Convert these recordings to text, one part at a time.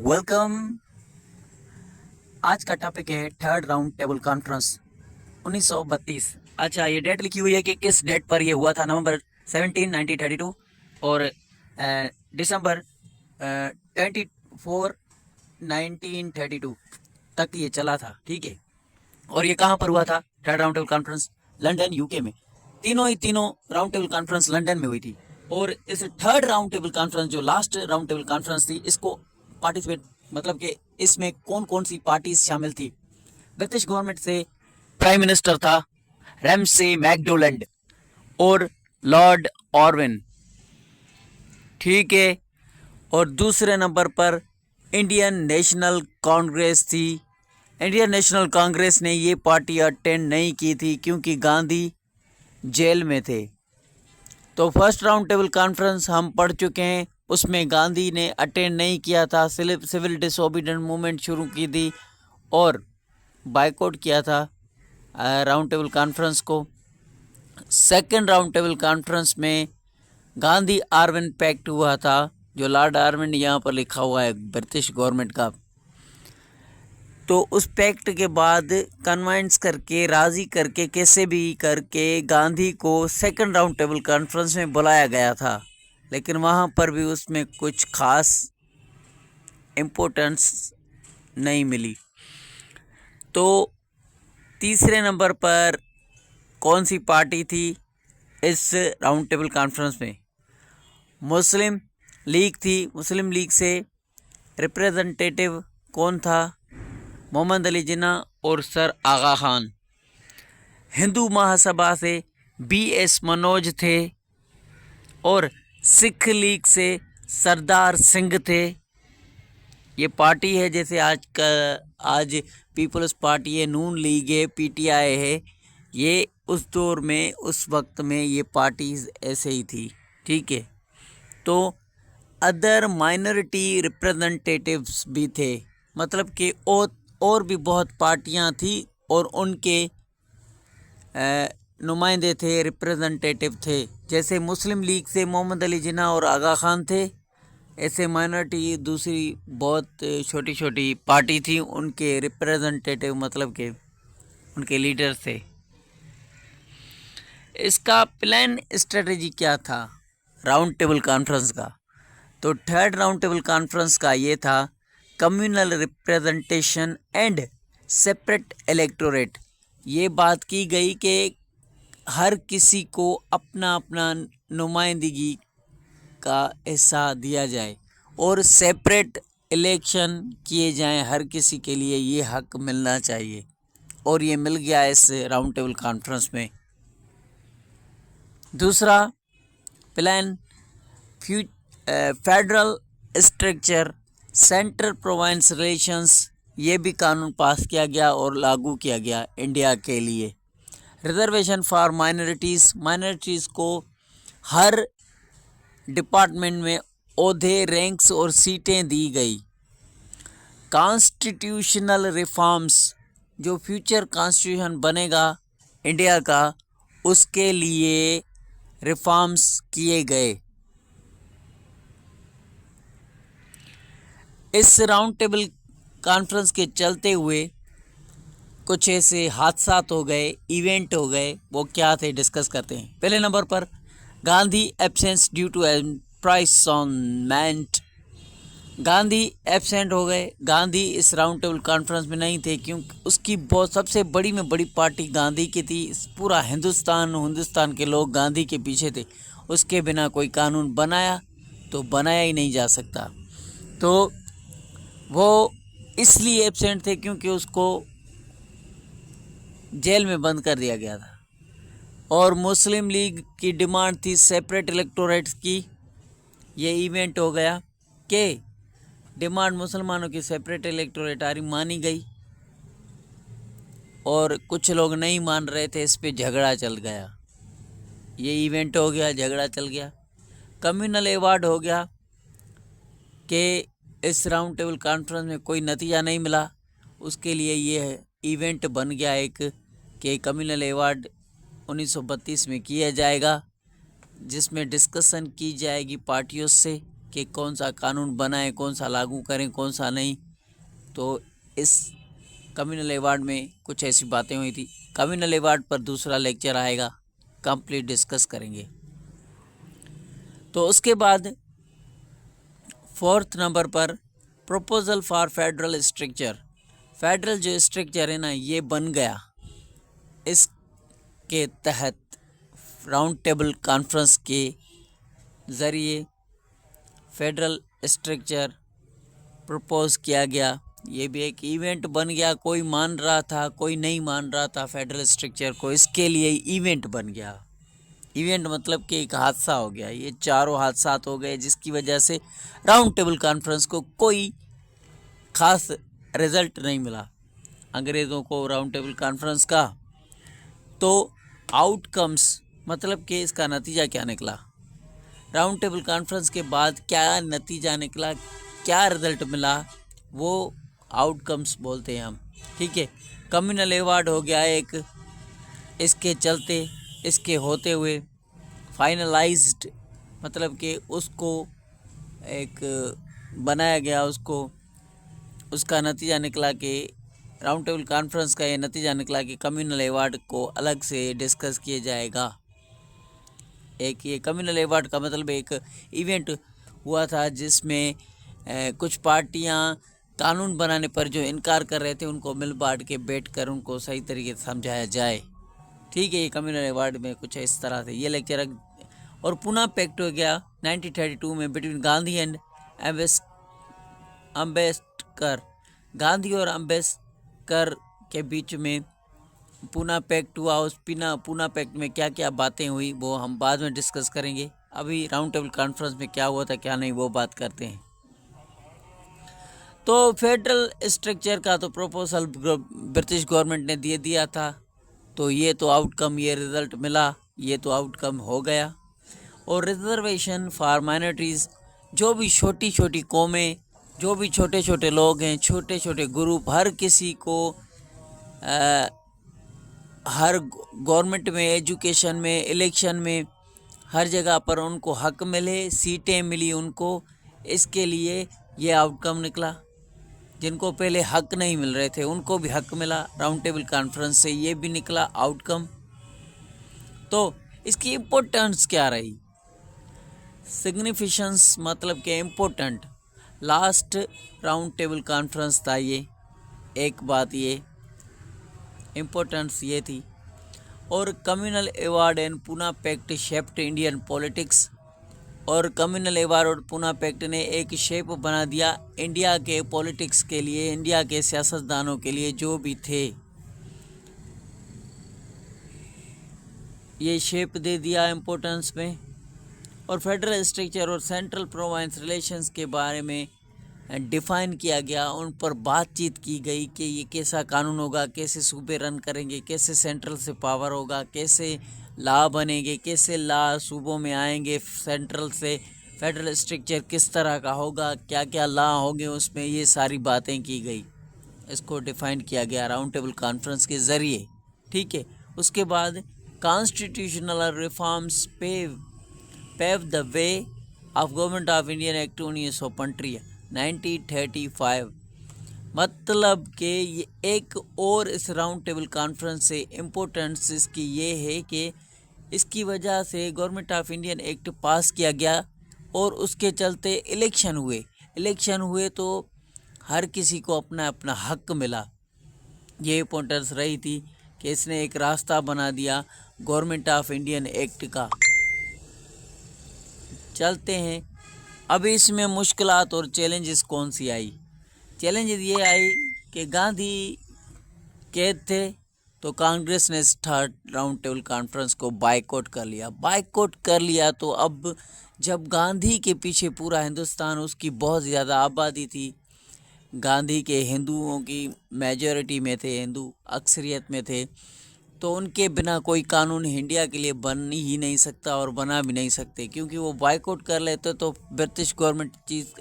Welcome. आज का topic है थर्ड राउंड टेबल कॉन्फ्रेंस 1932। अच्छा, ये डेट लिखी हुई है कि किस डेट पर ये हुआ था। नवंबर 17 1932 और दिसंबर 24 1932 तक ये चला था। ठीक है, और ये कहाँ पर हुआ था? Third round table conference London UK में। तीनों राउंड टेबल कॉन्फ्रेंस लंदन में हुई थी। और इस थर्ड राउंड टेबल कॉन्फ्रेंस, जो लास्ट राउंड टेबल कॉन्फ्रेंस थी, इसको पार्टिसिपेट मतलब कि इसमें कौन कौन सी पार्टीज शामिल थी? ब्रिटिश गवर्नमेंट से प्राइम मिनिस्टर था रैमसे मैकडोनल्ड और लॉर्ड ऑरविन। ठीक है, और दूसरे नंबर पर इंडियन नेशनल कांग्रेस थी। इंडियन नेशनल कांग्रेस ने ये पार्टी अटेंड नहीं की थी क्योंकि गांधी जेल में थे। तो फर्स्ट राउंड टेबल कॉन्फ्रेंस हम पढ़ चुके हैं, उसमें गांधी ने अटेंड नहीं किया था। सिविल डिसोबीडियंट मूवमेंट शुरू की थी और बायकॉट किया था राउंड टेबल कॉन्फ्रेंस को। सेकंड राउंड टेबल कॉन्फ्रेंस में गांधी आर्विन पैक्ट हुआ था, जो लॉर्ड आर्विन यहाँ पर लिखा हुआ है ब्रिटिश गवर्नमेंट का। तो उस पैक्ट के बाद कन्विंस करके, राज़ी करके, कैसे भी करके गांधी को सेकंड राउंड टेबल कॉन्फ्रेंस में बुलाया गया था, लेकिन वहाँ पर भी उसमें कुछ खास इम्पोर्टेंस नहीं मिली। तो तीसरे नंबर पर कौन सी पार्टी थी इस राउंड टेबल कॉन्फ्रेंस में? मुस्लिम लीग थी। मुस्लिम लीग से रिप्रेजेंटेटिव कौन था? मोहम्मद अली जिन्ना और सर आगा खान। हिंदू महासभा से BS मनोज थे और सिख लीग से सरदार सिंह थे। ये पार्टी है जैसे आज पीपल्स पार्टी है, नून लीग है, PTI है। ये उस दौर में, उस वक्त में ये पार्टीज ऐसे ही थी। ठीक है, तो अदर माइनॉरिटी रिप्रेजेंटेटिव्स भी थे, मतलब कि और भी बहुत पार्टियां थी और उनके नुमाइंदे थे, रिप्रेजेंटेटिव थे। जैसे मुस्लिम लीग से मोहम्मद अली जिन्ना और आगा खान थे, ऐसे माइनॉरिटी दूसरी बहुत छोटी छोटी पार्टी थी, उनके रिप्रेजेंटेटिव मतलब के उनके लीडर थे। इसका प्लान स्ट्रेटजी क्या था राउंड टेबल कॉन्फ्रेंस का? तो थर्ड राउंड टेबल कॉन्फ्रेंस का ये था communal representation and separate electorate. ये बात की गई कि हर किसी को अपना अपना नुमाइंदगी का हिस्सा दिया जाए और सेपरेट इलेक्शन किए जाएं। हर किसी के लिए ये हक मिलना चाहिए और ये मिल गया इस राउंड टेबल कॉन्फ्रेंस में। दूसरा plan federal structure, central province relations, ये भी कानून पास किया गया और लागू किया गया इंडिया के लिए। रिजर्वेशन फॉर माइनॉरिटीज़ को हर डिपार्टमेंट में ओहदे, रैंक्स और सीटें दी गई। कॉन्स्टिट्यूशनल रिफॉर्म्स, जो फ्यूचर कॉन्स्टिट्यूशन बनेगा इंडिया का, उसके लिए रिफॉर्म्स किए गए। इस राउंड टेबल कॉन्फ्रेंस के चलते हुए कुछ ऐसे हादसात हो गए, इवेंट हो गए, वो क्या थे डिस्कस करते हैं। पहले नंबर पर Gandhi absence due to imprisonment. Gandhi absent हो गए। गांधी इस राउंड टेबल कॉन्फ्रेंस में नहीं थे क्योंकि उसकी बहुत सबसे बड़ी में बड़ी पार्टी गांधी की थी। पूरा हिंदुस्तान के लोग गांधी के पीछे थे। उसके बिना कोई कानून बनाया तो बनाया ही नहीं जा सकता। तो वो इसलिए एब्सेंट थे क्योंकि उसको जेल में बंद कर दिया गया था। और मुस्लिम लीग की डिमांड थी सेपरेट इलेक्टोरेट्स की। ये इवेंट हो गया कि डिमांड मुसलमानों की सेपरेट इलेक्टोरेट मानी गई और कुछ लोग नहीं मान रहे थे, इस पे झगड़ा चल गया। ये इवेंट हो गया, झगड़ा चल गया। कम्युनल अवार्ड हो गया कि इस राउंड टेबल कॉन्फ्रेंस में कोई नतीजा नहीं मिला, उसके लिए ये इवेंट बन गया एक कि कम्युनल अवार्ड 1932 में किया जाएगा, जिसमें डिस्कशन की जाएगी पार्टियों से कि कौन सा कानून बनाए, कौन सा लागू करें, कौन सा नहीं। तो इस कम्युनल अवार्ड में कुछ ऐसी बातें हुई थी। कम्युनल अवार्ड पर दूसरा लेक्चर आएगा, कंप्लीट डिस्कस करेंगे। तो उसके बाद 4th नंबर पर proposal for federal structure. Federal जो स्ट्रक्चर है ना, ये बन गया। इसके तहत राउंड टेबल कॉन्फ्रेंस के ज़रिए फेडरल स्ट्रक्चर प्रपोज किया गया। ये भी एक इवेंट बन गया। कोई मान रहा था, कोई नहीं मान रहा था फेडरल स्ट्रक्चर को, इसके लिए इवेंट बन गया। इवेंट मतलब कि एक हादसा हो गया। ये चारों हादसात हो गए जिसकी वजह से राउंड टेबल कॉन्फ्रेंस को कोई खास रिजल्ट नहीं मिला अंग्रेज़ों को राउंड टेबल कॉन्फ्रेंस का। तो आउटकम्स मतलब कि इसका नतीजा क्या निकला, राउंड टेबल कॉन्फ्रेंस के बाद क्या नतीजा निकला, क्या रिजल्ट मिला, वो आउटकम्स बोलते हैं हम। ठीक है, कम्युनल अवार्ड हो गया एक, इसके चलते, इसके होते हुए फाइनलाइज्ड मतलब कि उसको एक बनाया गया, उसका नतीजा निकला कि राउंड टेबल कॉन्फ्रेंस का ये नतीजा निकला कि कम्युनल अवार्ड को अलग से डिस्कस किया जाएगा। एक ये कम्युनल अवार्ड का मतलब एक इवेंट हुआ था जिसमें कुछ पार्टियां कानून बनाने पर जो इनकार कर रहे थे उनको मिल बांट के बैठकर उनको सही तरीके से समझाया जाए। ठीक है, ये कम्युनल अवार्ड में कुछ इस तरह से ये लेक्चर। और पुणे पैक्ट हो गया 1932 में बिटवीन गांधी एंड अम्बेडकर। गांधी और अम्बेडकर के बीच में पुणे पैक्ट हुआ। उस पुणे पैक्ट में क्या क्या बातें हुई वो हम बाद में डिस्कस करेंगे। अभी राउंड टेबल कॉन्फ्रेंस में क्या हुआ था क्या नहीं वो बात करते हैं। तो फेडरल स्ट्रक्चर का तो प्रपोजल ब्रिटिश गवर्नमेंट ने दे दिया था। तो ये तो आउटकम, ये रिजल्ट मिला, ये तो आउटकम हो गया। और रिजर्वेशन फॉर माइनॉरिटीज़, जो भी छोटी छोटी कौमें, जो भी छोटे छोटे लोग हैं, छोटे छोटे ग्रुप, हर किसी को हर गवर्नमेंट में, एजुकेशन में, इलेक्शन में, हर जगह पर उनको हक मिले, सीटें मिली उनको। इसके लिए ये आउटकम निकला। जिनको पहले हक नहीं मिल रहे थे उनको भी हक मिला। राउंड टेबल कॉन्फ्रेंस से ये भी निकला आउटकम। तो इसकी इम्पोर्टेंस क्या रही, सिग्निफिकेंस मतलब कि important. Last round table conference था ये, एक बात ये इम्पोर्टेंस ये थी। और communal award and Pune pact shaped Indian politics. और कम्युनल अवार्ड और पुणे पैक्ट ने एक शेप बना दिया इंडिया के पॉलिटिक्स के लिए, इंडिया के सियासतदानों के लिए जो भी थे, ये शेप दे दिया इम्पोर्टेंस में। और फेडरल स्ट्रक्चर और सेंट्रल प्रोविंस रिलेशंस के बारे में डिफ़ाइन किया गया, उन पर बातचीत की गई कि ये कैसा कानून होगा, कैसे सूबे रन करेंगे, कैसे सेंट्रल से पावर होगा, कैसे लॉ बनेंगे, कैसे लॉ सूबों में आएंगे सेंट्रल से, फेडरल स्ट्रक्चर किस तरह का होगा, क्या क्या लॉ होंगे उसमें, ये सारी बातें की गई। इसको डिफ़ाइन किया गया राउंड टेबल कॉन्फ्रेंस के ज़रिए। ठीक है, उसके बाद constitutional reforms pave the way of government of Indian act 1935। मतलब कि ये एक और इस राउंड टेबल कॉन्फ्रेंस से इम्पोर्टेंस इसकी ये है कि इसकी वजह से government of Indian act pass किया गया और उसके चलते इलेक्शन हुए तो हर किसी को अपना अपना हक मिला। ये इम्पोर्टेंस रही थी कि इसने एक रास्ता बना दिया गवर्नमेंट ऑफ इंडियन एक्ट का। चलते हैं अब इसमें मुश्किलात और चैलेंजेस कौन सी आई। चैलेंजेस ये आई कि गांधी कैद थे तो कांग्रेस ने थर्ड राउंड टेबल कॉन्फ्रेंस को बायकॉट कर लिया। तो अब जब गांधी के पीछे पूरा हिंदुस्तान, उसकी बहुत ज़्यादा आबादी थी, गांधी के हिंदुओं की मेजॉरिटी में थे, हिंदू अक्सरियत में थे, तो उनके बिना कोई कानून इंडिया के लिए बन ही नहीं सकता और बना भी नहीं सकते, क्योंकि वो बायकॉट कर लेते तो ब्रिटिश गवर्नमेंट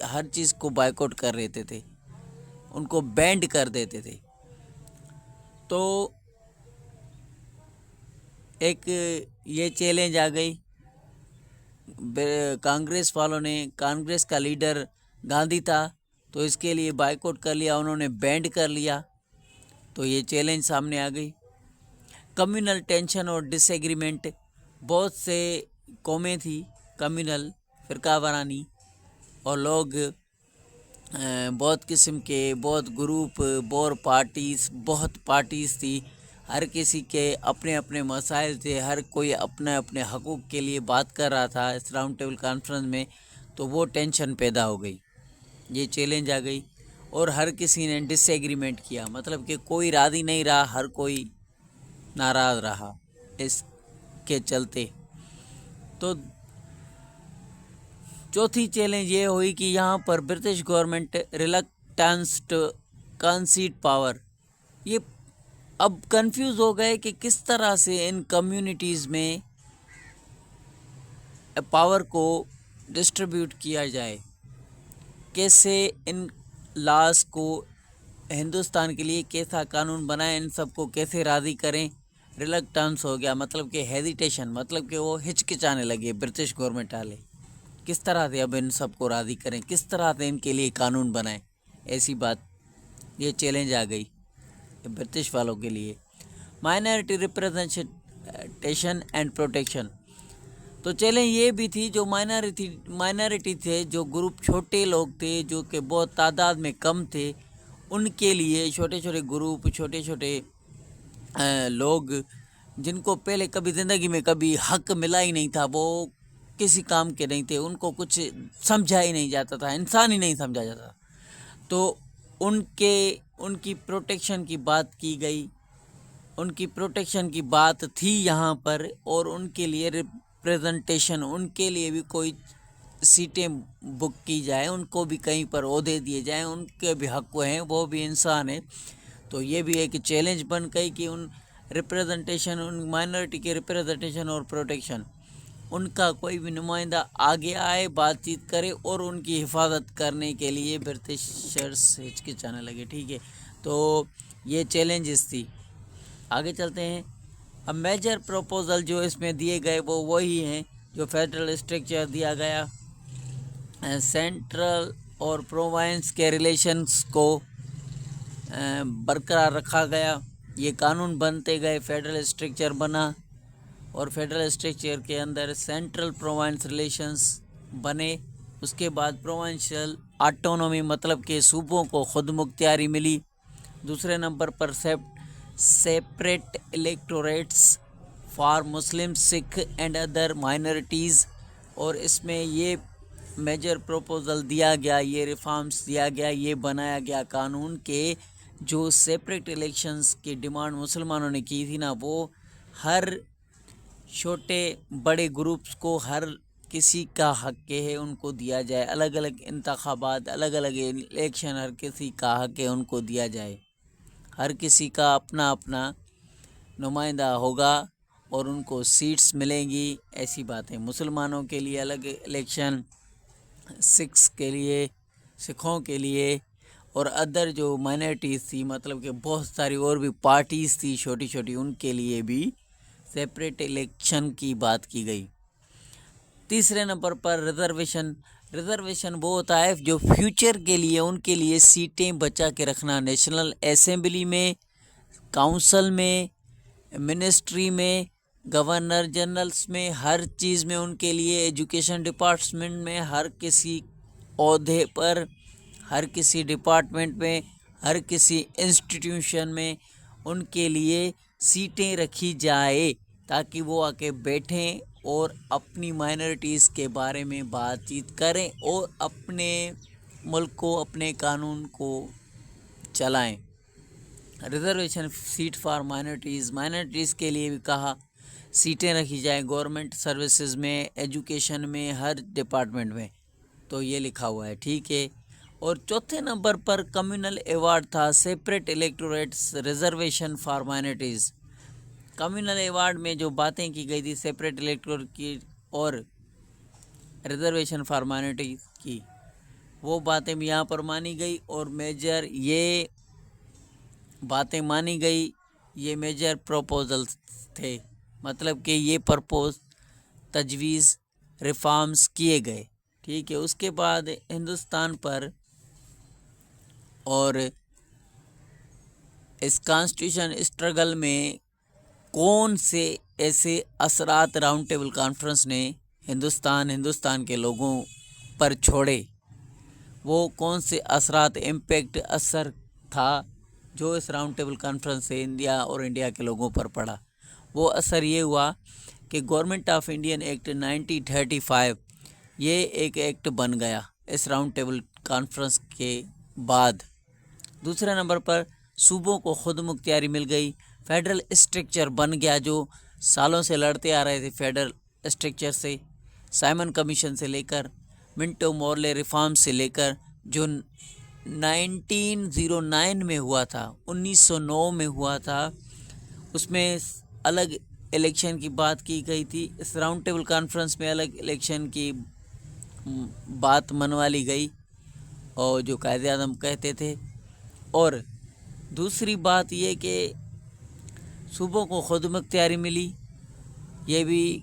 हर चीज़ को बायकॉट कर लेते थे, उनको बैंड कर देते थे। तो एक ये चैलेंज आ गई। कांग्रेस वालों ने, कांग्रेस का लीडर गांधी था, तो इसके लिए बायकॉट कर लिया, उन्होंने बैंड कर लिया। तो ये चैलेंज सामने आ गई। कम्युनल टेंशन और डिसएग्रीमेंट, बहुत से कौमें थी कम्युनल, फिरका वारानी, और लोग बहुत किस्म के, बहुत ग्रुप, बहुत पार्टीज़ थी। हर किसी के अपने अपने मसाइल थे, हर कोई अपने अपने हकूक़ के लिए बात कर रहा था इस राउंड टेबल कॉन्फ्रेंस में। तो वो टेंशन पैदा हो गई, ये चैलेंज आ गई, और हर किसी ने डिसएग्रीमेंट किया, मतलब कि कोई राज़ी नहीं रहा, हर कोई नाराज़ रहा इसके चलते। तो चौथी चैलेंज ये हुई कि यहाँ पर British government reluctance to concede power. ये अब कंफ्यूज हो गए कि किस तरह से इन कम्युनिटीज़ में पावर को डिस्ट्रीब्यूट किया जाए, कैसे इन लॉज को, हिंदुस्तान के लिए कैसा कानून बनाए, इन सबको कैसे राज़ी करें। रिलक्टेंस हो गया, मतलब कि हेजिटेशन, मतलब कि वो हिचकिचाने लगे ब्रिटिश गवर्नमेंट वाले, किस तरह से अब इन सबको राज़ी करें, किस तरह से इनके लिए कानून बनाएं, ऐसी बात, ये चैलेंज आ गई ब्रिटिश वालों के लिए। माइनॉरिटी रिप्रेजेंटेशन एंड प्रोटेक्शन, तो चैलेंज ये भी थी, जो माइनॉरिटी थे, जो ग्रुप छोटे लोग थे, जो कि बहुत तादाद में कम थे, उनके लिए छोटे छोटे ग्रुप, छोटे छोटे लोग, जिनको पहले कभी ज़िंदगी में कभी हक मिला ही नहीं था, वो किसी काम के नहीं थे, उनको कुछ समझा ही नहीं जाता था, इंसान ही नहीं समझा जाता, तो उनकी प्रोटेक्शन की बात की गई, उनकी प्रोटेक्शन की बात थी यहाँ पर। और उनके लिए रिप्रेजेंटेशन, उनके लिए भी कोई सीटें बुक की जाए, उनको भी कहीं पर ओहदे दिए जाएं, उनके भी हक हैं, वो भी इंसान है। तो ये भी एक चैलेंज बन गई कि उन रिप्रेजेंटेशन, उन माइनॉरिटी के रिप्रेजेंटेशन और प्रोटेक्शन, उनका कोई भी नुमाइंदा आगे आए, बातचीत करे और उनकी हिफाजत करने के लिए ब्रिटिशर्स हिचकिचाने लगे। ठीक है, तो ये चैलेंजेस थी। आगे चलते हैं। अब मेजर प्रपोजल जो इसमें दिए गए वो वही हैं जो फेडरल स्ट्रक्चर दिया गया, सेंट्रल और प्रोविंस के रिलेशंस को बरकरार रखा गया, ये कानून बनते गए, फेडरल स्ट्रक्चर बना, और फेडरल स्ट्रक्चर के अंदर सेंट्रल प्रोविंस रिलेशंस बने। उसके बाद प्रोविंशियल ऑटोनॉमी, मतलब के सूबों को खुद मुख्तियारी मिली। दूसरे नंबर पर separate electorates for Muslim, Sikh and other minorities, और इसमें ये मेजर प्रपोजल दिया गया, ये रिफॉर्म्स दिया गया, ये बनाया गया कानून के जो सेपरेट इलेक्शंस की डिमांड मुसलमानों ने की थी ना, वो हर छोटे बड़े ग्रुप्स को, हर किसी का हक है उनको दिया जाए, अलग अलग इंतखाबात, अलग अलग इलेक्शन, हर किसी का हक है उनको दिया जाए, हर किसी का अपना अपना नुमाइंदा होगा और उनको सीट्स मिलेंगी, ऐसी बात है। मुसलमानों के लिए अलग इलेक्शन, सिखों के लिए और अदर जो माइनॉरिटीज़ थी, मतलब कि बहुत सारी और भी पार्टीज़ थी छोटी छोटी, उनके लिए भी सेपरेट इलेक्शन की बात की गई। तीसरे नंबर पर रिजर्वेशन वो होता है जो फ्यूचर के लिए, उनके लिए सीटें बचा के रखना, नेशनल असेंबली में, काउंसिल में, मिनिस्ट्री में, गवर्नर जनरल्स में, हर चीज़ में उनके लिए, एजुकेशन डिपार्टमेंट में, हर किसी ओहदे पर, हर किसी डिपार्टमेंट में, हर किसी इंस्टीट्यूशन में उनके लिए सीटें रखी जाए, ताकि वो आके बैठें और अपनी माइनॉरिटीज़ के बारे में बातचीत करें और अपने मुल्क को, अपने कानून को चलाएं। रिजर्वेशन सीट फॉर माइनॉरिटीज़ के लिए भी कहा सीटें रखी जाए, गवर्नमेंट सर्विसेज में, एजुकेशन में, हर डिपार्टमेंट में, तो ये लिखा हुआ है। ठीक है, और चौथे नंबर पर कम्युनल अवार्ड था, separate electorates, reservation for minorities. Communal award में जो बातें की गई थी सेपरेट इलेक्टोरेट की और रिजर्वेशन फॉर माइनॉरिटीज़ की, वो बातें भी यहाँ पर मानी गई और मेजर ये बातें मानी गई, ये मेजर प्रपोजल्स थे, मतलब कि ये तजवीज़ रिफॉर्म्स किए गए। ठीक है, उसके बाद हिंदुस्तान पर और इस कॉन्स्टिट्यूशन स्ट्रगल में कौन से ऐसे असरात राउंड टेबल कॉन्फ्रेंस ने हिंदुस्तान के लोगों पर छोड़े, वो कौन से असरात इम्पैक्ट असर था जो इस राउंड टेबल कॉन्फ्रेंस से इंडिया और इंडिया के लोगों पर पड़ा। वो असर ये हुआ कि गवर्नमेंट ऑफ इंडियन एक्ट 1935 ये एक एक्ट बन गया इस राउंड टेबल कॉन्फ्रेंस के बाद। दूसरे नंबर पर सूबों को खुद मुख्तियारी मिल गई, फेडरल स्ट्रक्चर बन गया जो सालों से लड़ते आ रहे थे फेडरल स्ट्रक्चर से, साइमन कमीशन से लेकर मिंटो मॉर्ले रिफॉर्म से लेकर जो 1909 में हुआ था, 1909 में हुआ था, उसमें अलग इलेक्शन की बात की गई थी। इस राउंड टेबल कॉन्फ्रेंस में अलग इलेक्शन की बात मनवा ली गई और जो कायदे आज़म कहते थे। और दूसरी बात ये कि सूबों को खुद मुख्तियारी मिली, ये भी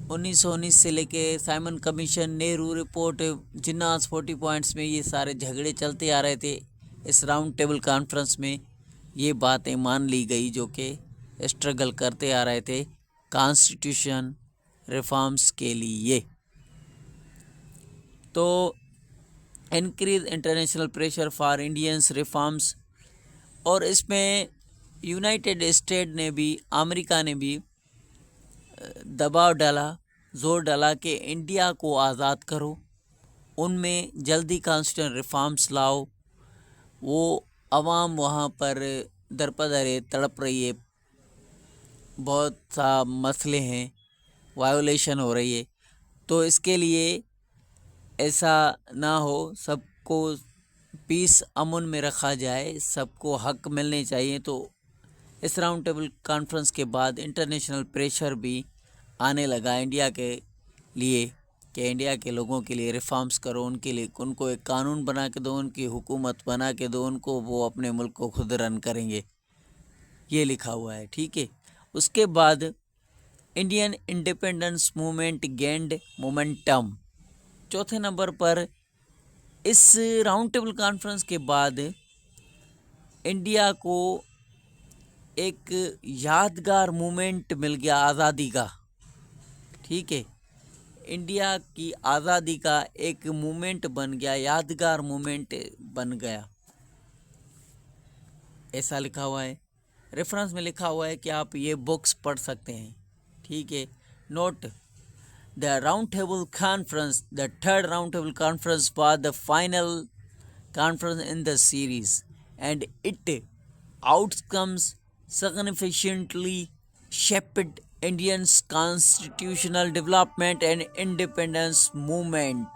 1919 से लेके Simon commission, Nehru report, Jinnah's 40 points में ये सारे झगड़े चलते आ रहे थे। इस राउंड टेबल कॉन्फ्रेंस में ये बातें मान ली गई जो कि स्ट्रगल करते आ रहे थे कॉन्स्टिट्यूशन रिफॉर्म्स के लिए। तो increase international pressure for Indians reforms, और इसमें यूनाइटेड स्टेट ने भी, अमेरिका ने भी दबाव डाला, जोर डाला कि इंडिया को आज़ाद करो, उनमें जल्दी कॉन्स्टिट्यूशन रिफॉर्म्स लाओ। वो अवाम वहाँ पर दरपदर है, तड़प रही है, बहुत सा मसले हैं, वायोलेशन हो रही है। तो इसके लिए ऐसा ना हो, सबको पीस अमन में रखा जाए, सबको हक मिलने चाहिए। तो इस राउंड टेबल कॉन्फ्रेंस के बाद इंटरनेशनल प्रेशर भी आने लगा इंडिया के लिए कि इंडिया के लोगों के लिए रिफॉर्म्स करो, उनके लिए उनको एक कानून बना के दो, उनकी हुकूमत बना के दो उनको, वो अपने मुल्क को खुद रन करेंगे, ये लिखा हुआ है। ठीक है, उसके बाद Indian independence movement gained momentum. चौथे नंबर पर इस राउंड टेबल कॉन्फ्रेंस के बाद इंडिया को एक यादगार मूवमेंट मिल गया आज़ादी का। ठीक है, इंडिया की आज़ादी का एक मूवमेंट बन गया, यादगार मूवमेंट बन गया, ऐसा लिखा हुआ है। रेफरेंस में लिखा हुआ है कि आप ये बुक्स पढ़ सकते हैं। ठीक है, note the round table conference, the third round table conference was the final conference in the series, and it outcomes significantly shaped Indians constitutional development and independence movement.